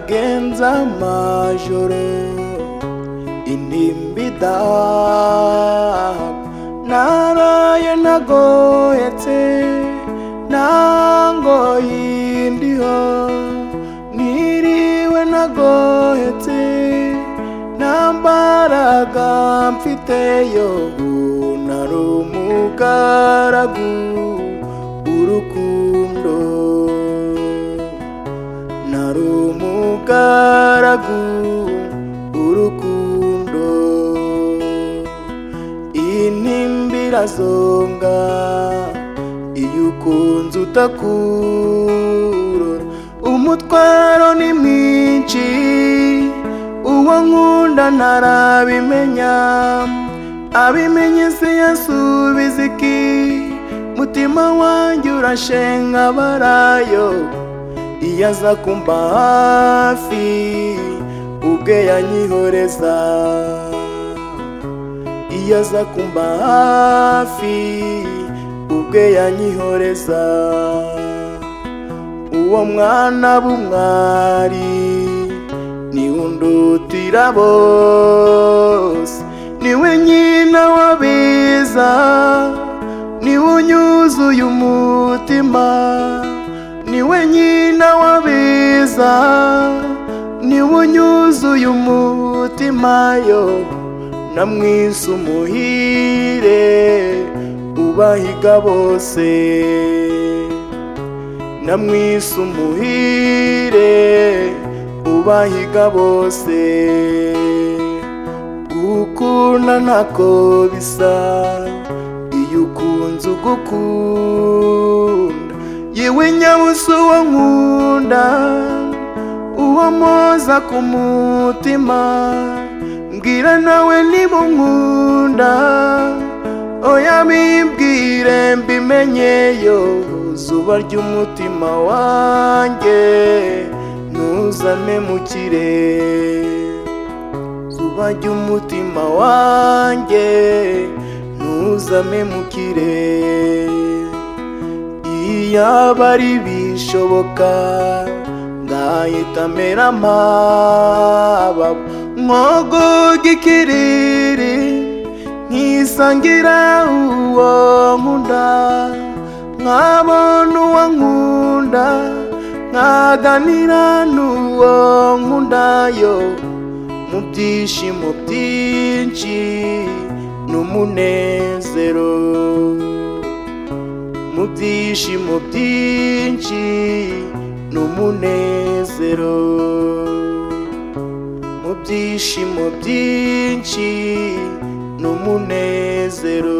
nagenza amajoro intimbida naraye nagohetse nangoye indiho niriwe nagohetse nambaraga mfiteyo nari umugaragu urukundo nari umugaragu urukundo intimbira zonga iyo ukunze utakurora umutwaro ni mwinshi uwo nkunda ntarabimenya abimenye se yasubiza iki mutima wanjye urashenga barayo iyo aza kumba hafi ubwe yanyihoreza iyo aza kumba hafi ubwe yanyihoreza uwo mwana b'umwari niwe undutira bose niwe nyina w'abeza niwe unyuzuye umutima niwe nyina w'abeza niwe unyuzuye umutima yo namwise umuhire ubahiga bose namwise umuhire ubahiga bose gukunda ntako bisa iyo ukunze ugukunda yewe nyabusa uwo nkunda uwo moza ku mutima mbwira nawe niba unkunda oya bimbwire mbimenyeyo zuba ry'umutima wanjye ntuzame mukire zuba ry'umutima wanjye ntuzame mukire iyaba ari bishoboka ngahita mera amababa nkogoga ikirere nkisangira uwo nkunda nkabona uwo nkunda nkaganira n'uwo nkundayo mu byishimo byinshi n'umunezero mu byishimo byinshi n'umunezero mu byishimo byinshi n'umunezero